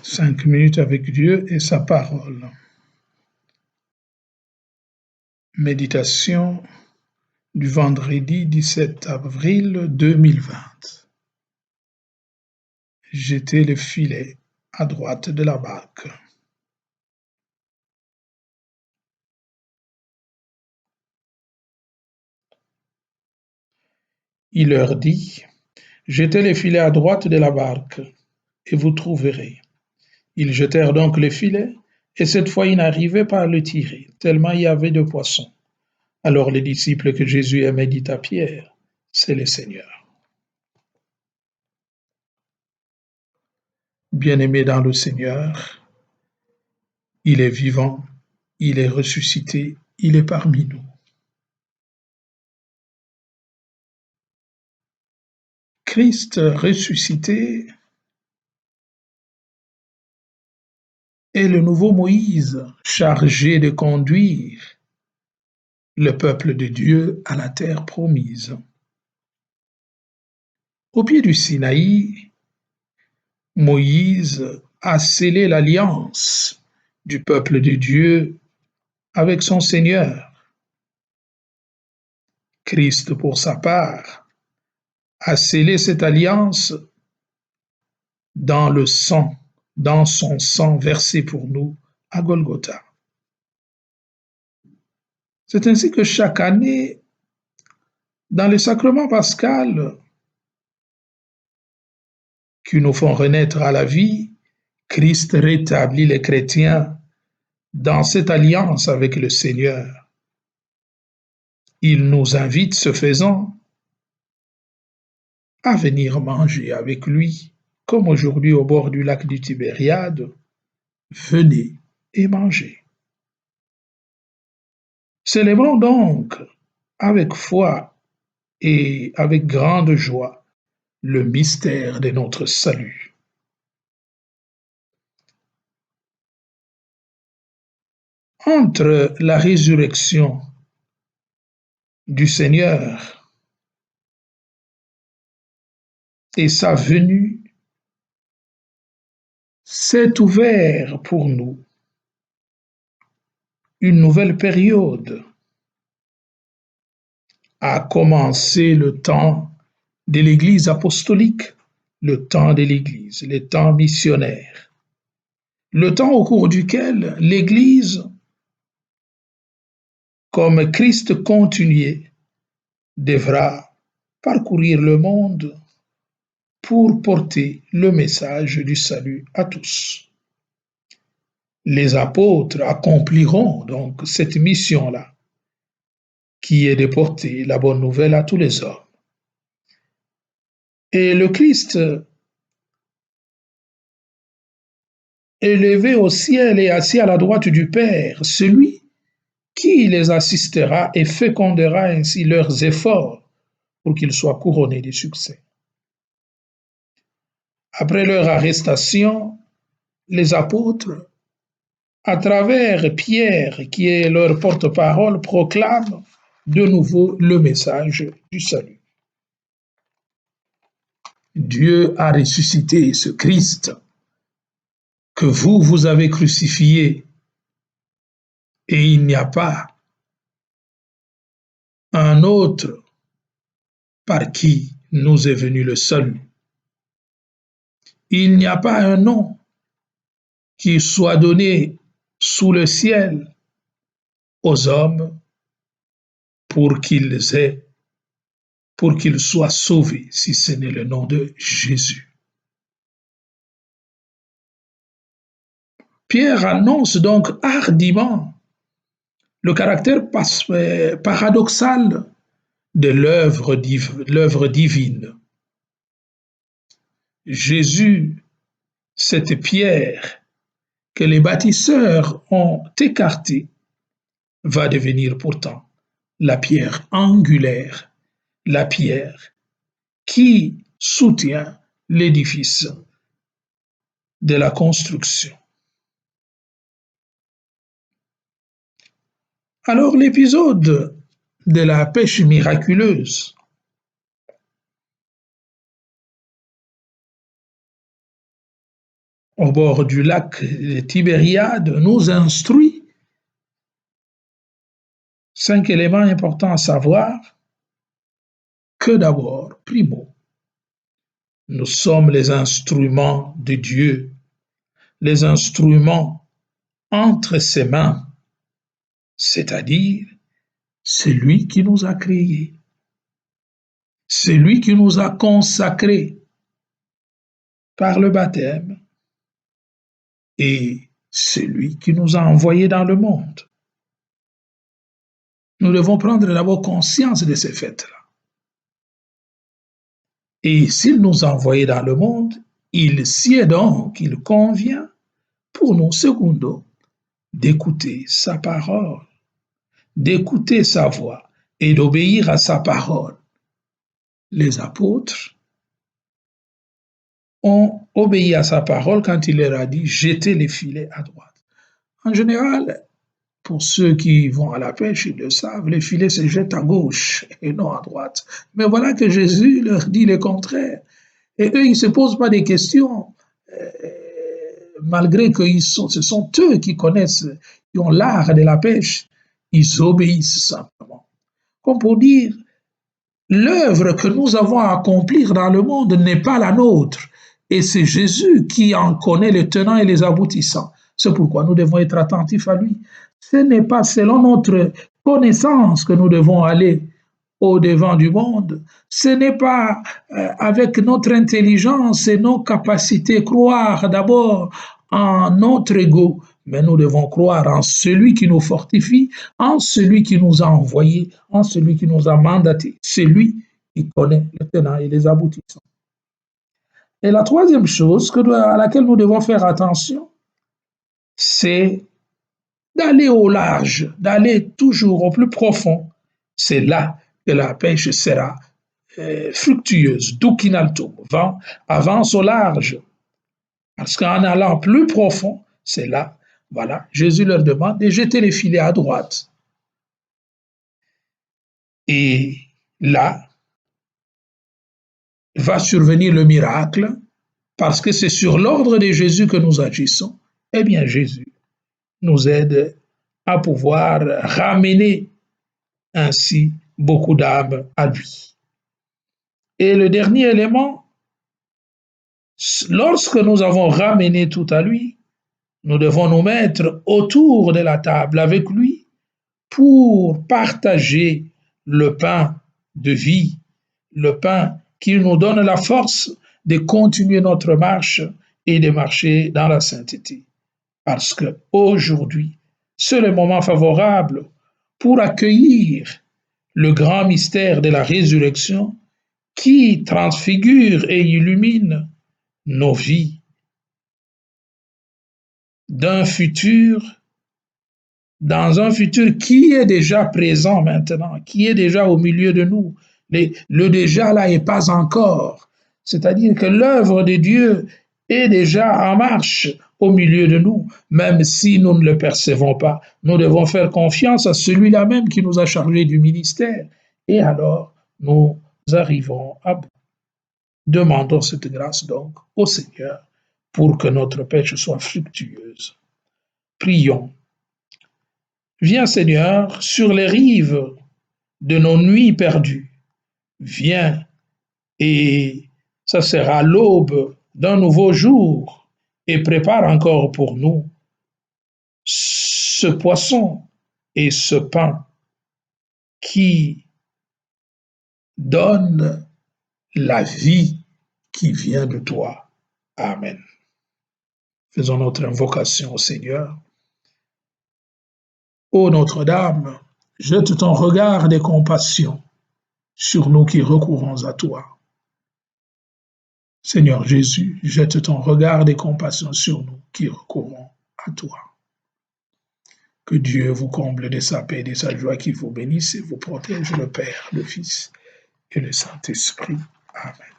5 minutes avec Dieu et sa parole. Méditation du vendredi 17 avril 2020. Jetez le filet à droite de la barque. Il leur dit, jetez les filets à droite de la barque, et vous trouverez. Ils jetèrent donc les filets, et cette fois ils n'arrivaient pas à le tirer, tellement il y avait de poissons. Alors les disciples que Jésus aimait dit à Pierre, c'est le Seigneur. Bien-aimé dans le Seigneur, il est vivant, il est ressuscité, il est parmi nous. Christ ressuscité est le nouveau Moïse chargé de conduire le peuple de Dieu à la terre promise. Au pied du Sinaï, Moïse a scellé l'alliance du peuple de Dieu avec son Seigneur. Christ, pour sa part, a scellé cette alliance dans le sang, dans son sang versé pour nous à Golgotha. C'est ainsi que chaque année, dans le sacrement pascal qui nous font renaître à la vie, Christ rétablit les chrétiens dans cette alliance avec le Seigneur. Il nous invite, ce faisant, à venir manger avec lui, comme aujourd'hui au bord du lac du Tibériade. Venez et mangez. Célébrons donc avec foi et avec grande joie le mystère de notre salut. Entre la résurrection du Seigneur et sa venue, s'est ouvert pour nous une nouvelle période. A commencé le temps de l'Église apostolique, le temps de l'Église, le temps missionnaire, le temps au cours duquel l'Église, comme Christ continué, devra parcourir le monde pour porter le message du salut à tous. Les apôtres accompliront donc cette mission-là, qui est de porter la bonne nouvelle à tous les hommes. Et le Christ, élevé au ciel et assis à la droite du Père, celui qui les assistera et fécondera ainsi leurs efforts pour qu'ils soient couronnés de succès. Après leur arrestation, les apôtres, à travers Pierre, qui est leur porte-parole, proclament de nouveau le message du salut. Dieu a ressuscité ce Christ que vous avez crucifié, et il n'y a pas un autre par qui nous est venu le salut. Il n'y a pas un nom qui soit donné sous le ciel aux hommes pour qu'ils soient sauvés, si ce n'est le nom de Jésus. Pierre annonce donc hardiment le caractère paradoxal de l'œuvre divine. Jésus, cette pierre que les bâtisseurs ont écartée, va devenir pourtant la pierre angulaire, la pierre qui soutient l'édifice de la construction. Alors l'épisode de la pêche miraculeuse au bord du lac de Tibériade, nous instruit. 5 éléments importants à savoir que d'abord, primo, nous sommes les instruments de Dieu, les instruments entre ses mains, c'est-à-dire c'est lui qui nous a créés, c'est lui qui nous a consacrés par le baptême et c'est lui qui nous a envoyés dans le monde. Nous devons prendre d'abord conscience de ces faits-là. Et s'il nous a envoyés dans le monde, il sied donc, il convient pour nous, secondo, d'écouter sa parole, d'écouter sa voix et d'obéir à sa parole. Les apôtres ont obéi à sa parole quand il leur a dit « jetez les filets à droite ». En général, pour ceux qui vont à la pêche, ils le savent, les filets se jettent à gauche et non à droite. Mais voilà que Jésus leur dit le contraire. Et eux, ils ne se posent pas des questions, malgré que ce sont eux qui connaissent, qui ont l'art de la pêche. Ils obéissent simplement. Comme pour dire, l'œuvre que nous avons à accomplir dans le monde n'est pas la nôtre. Et c'est Jésus qui en connaît les tenants et les aboutissants. C'est pourquoi nous devons être attentifs à lui. Ce n'est pas selon notre connaissance que nous devons aller au-devant du monde. Ce n'est pas avec notre intelligence et nos capacités croire d'abord en notre ego, mais nous devons croire en celui qui nous fortifie, en celui qui nous a envoyés, en celui qui nous a mandatés. C'est lui qui connaît les tenants et les aboutissants. Et la troisième chose à laquelle nous devons faire attention, c'est d'aller au large, d'aller toujours au plus profond. C'est là que la pêche sera fructueuse, ducinaltum, avance au large. Parce qu'en allant plus profond, c'est là, voilà, Jésus leur demande de jeter les filets à droite. Et là, va survenir le miracle, parce que c'est sur l'ordre de Jésus que nous agissons. Eh bien, Jésus nous aide à pouvoir ramener ainsi beaucoup d'âmes à lui. Et le dernier élément, lorsque nous avons ramené tout à lui, nous devons nous mettre autour de la table avec lui pour partager le pain de vie, le pain qui nous donne la force de continuer notre marche et de marcher dans la sainteté. Parce qu'aujourd'hui, c'est le moment favorable pour accueillir le grand mystère de la résurrection qui transfigure et illumine nos vies dans un futur qui est déjà présent maintenant, qui est déjà au milieu de nous. Le déjà là est pas encore. C'est-à-dire que l'œuvre de Dieu est déjà en marche au milieu de nous, même si nous ne le percevons pas. Nous devons faire confiance à celui-là même qui nous a chargés du ministère. Et alors, nous arrivons à bout. Demandons cette grâce donc au Seigneur pour que notre pêche soit fructueuse. Prions. Viens Seigneur sur les rives de nos nuits perdues. Viens et ça sera l'aube d'un nouveau jour et prépare encore pour nous ce poisson et ce pain qui donne la vie qui vient de toi. Amen. Faisons notre invocation au Seigneur. Ô Notre-Dame, jette ton regard de compassion sur nous qui recourons à toi. Seigneur Jésus, jette ton regard de compassion sur nous qui recourons à toi. Que Dieu vous comble de sa paix et de sa joie, qui vous bénisse et vous protège, le Père, le Fils et le Saint-Esprit. Amen.